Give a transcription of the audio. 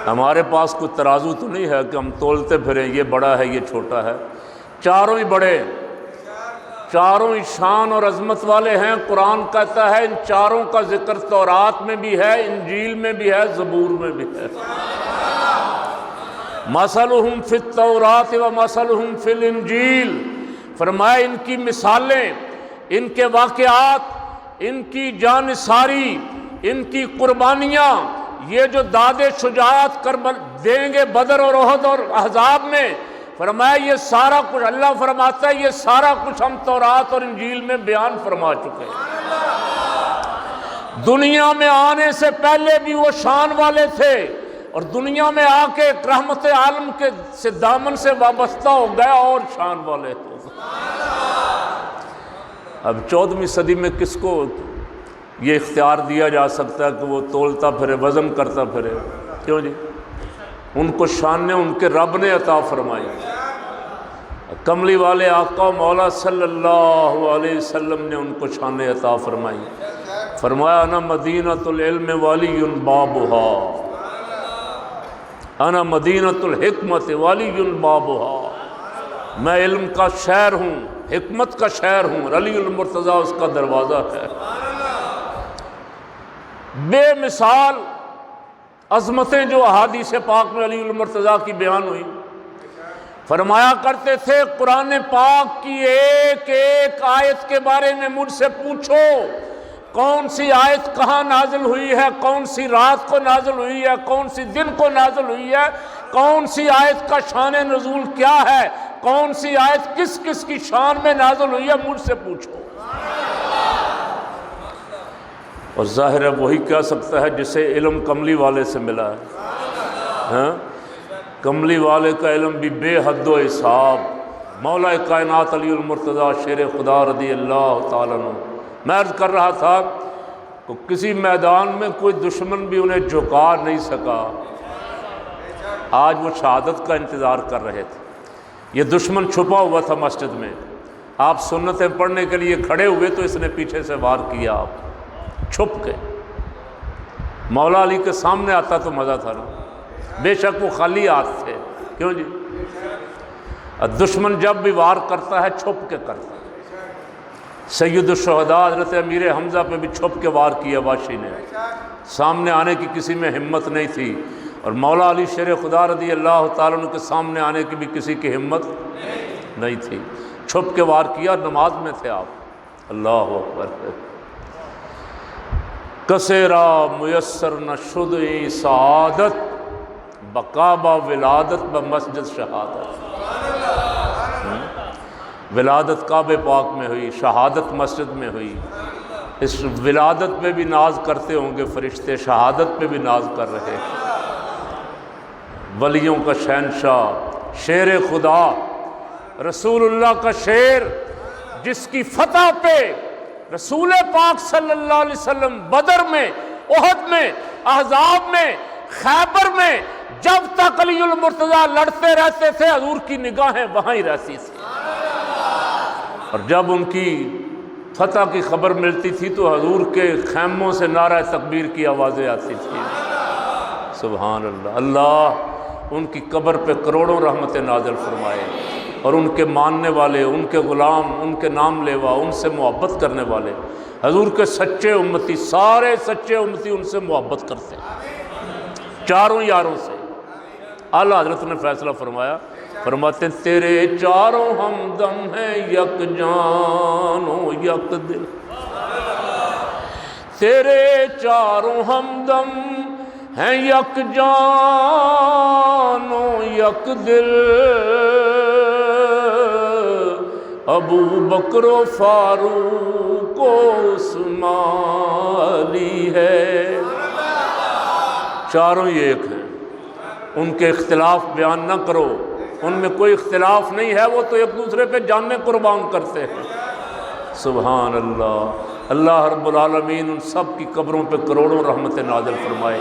ہمارے پاس کوئی ترازو تو نہیں ہے کہ ہم تولتے پھریں یہ بڑا ہے یہ چھوٹا ہے، چاروں ہی بڑے، چاروں ہی شان اور عظمت والے ہیں۔ قرآن کہتا ہے ان چاروں کا ذکر تورات میں بھی ہے، انجیل میں بھی ہے، زبور میں بھی ہے۔ مثلہم فی التوراۃ و مثلہم فی الانجیل، فرمایا ان کی مثالیں، ان کے واقعات، ان کی جانثاری، ان کی قربانیاں، یہ جو داد شجاعت دیں گے بدر اور احد اور احزاب میں، فرمایا یہ سارا کچھ، اللہ فرماتا ہے یہ سارا کچھ ہم تورات اور انجیل میں بیان فرما چکے ہیں۔ دنیا میں آنے سے پہلے بھی وہ شان والے تھے، اور دنیا میں آ کے رحمت عالم کے سے دامن سے وابستہ ہو گیا اور شان والے ہو گئے۔ اب 14ویں صدی میں کس کو یہ اختیار دیا جا سکتا ہے کہ وہ تولتا پھرے، وزن کرتا پھرے؟ کیوں جی؟ ان کو شان نے ان کے رب نے عطا فرمائی۔ کملی والے آقا مولا صلی اللہ علیہ وسلم نے ان کو شان عطا فرمائی۔ فرمایا انا مدینۃ العلم ولی بابھا، انا مدینۃ الحکمت ولی بابھا، میں علم کا شہر ہوں، حکمت کا شہر ہوں، علی المرتضیٰ اس کا دروازہ ہے۔ بے مثال عظمتیں جو احادیث پاک میں علی المرتضیٰ کی بیان ہوئی، فرمایا کرتے تھے قرآن پاک کی ایک ایک آیت کے بارے میں مجھ سے پوچھو، کون سی آیت کہاں نازل ہوئی ہے، کون سی رات کو نازل ہوئی ہے، کون سی دن کو نازل ہوئی ہے، کون سی آیت کا شان نزول کیا ہے، کون سی آیت کس کس کی شان میں نازل ہوئی ہے، مجھ سے پوچھو۔ اور ظاہر ہے وہی کہہ سکتا ہے جسے علم کملی والے سے ملا ہے۔ ہاں، کملی والے کا علم بھی بے حد و حساب۔ مولا کائنات علی المرتضیٰ شیر خدا رضی اللہ تعالیٰ عنہ، میں عرض کر رہا تھا کہ کسی میدان میں کوئی دشمن بھی انہیں جھکا نہیں سکا۔ آج وہ شہادت کا انتظار کر رہے تھے، یہ دشمن چھپا ہوا تھا مسجد میں، آپ سنتیں پڑھنے کے لیے کھڑے ہوئے تو اس نے پیچھے سے وار کیا، آپ چھپ کے۔ مولا علی کے سامنے آتا تو مزہ تھا نا، بے شک وہ خالی ہاتھ تھے، کیوں جی؟ دشمن جب بھی وار کرتا ہے چھپ کے کرتا ہے۔ سید الشہداء حضرت امیر حمزہ پہ بھی چھپ کے وار کیا واشی نے، سامنے آنے کی کسی میں ہمت نہیں تھی، اور مولا علی شیر خدا رضی اللہ تعالیٰ عنہ کے سامنے آنے کی بھی کسی کی ہمت نہیں تھی، چھپ کے وار کیا، نماز میں تھے آپ۔ اللہ اکبر۔ کسیرا میسر نہ شد سعادت، بقابہ ولادت بمسجد شہادت۔ ولادت کعبہ پاک میں ہوئی، شہادت مسجد میں ہوئی۔ اس ولادت پہ بھی ناز کرتے ہوں گے فرشتے، شہادت پہ بھی ناز کر رہے ہیں۔ ولیوں کا شہنشاہ، شیر خدا، رسول اللہ کا شیر، جس کی فتح پہ رسول پاک صلی اللہ علیہ وسلم بدر میں، احد میں، احزاب میں، خیبر میں، جب تک علی المرتضیٰ لڑتے رہتے تھے حضور کی نگاہیں وہاں ہی رہتی تھی، اور جب ان کی فتح کی خبر ملتی تھی تو حضور کے خیموں سے نعرہ تکبیر کی آوازیں آتی تھی۔ سبحان اللہ۔ اللہ ان کی قبر پہ کروڑوں رحمتیں نازل فرمائے، اور ان کے ماننے والے، ان کے غلام، ان کے نام لیوا، ان سے محبت کرنے والے، حضور کے سچے امتی، سارے سچے امتی ان سے محبت کرتے ہیں، چاروں یاروں سے۔ اعلیٰ حضرت نے فیصلہ فرمایا، فرماتے ہیں تیرے چاروں ہمدم ہیں یک جان و یک دل، تیرے چاروں ہمدم ہیں یک جان و یک دل، ابو بکر و فاروق و عثمان علی ہے، چاروں ہی ایک ہیں، ان کے اختلاف بیان نہ کرو، ان میں کوئی اختلاف نہیں ہے، وہ تو ایک دوسرے پہ جانیں قربان کرتے ہیں۔ سبحان اللہ۔ اللہ رب العالمین ان سب کی قبروں پہ کروڑوں رحمتیں نازل فرمائے۔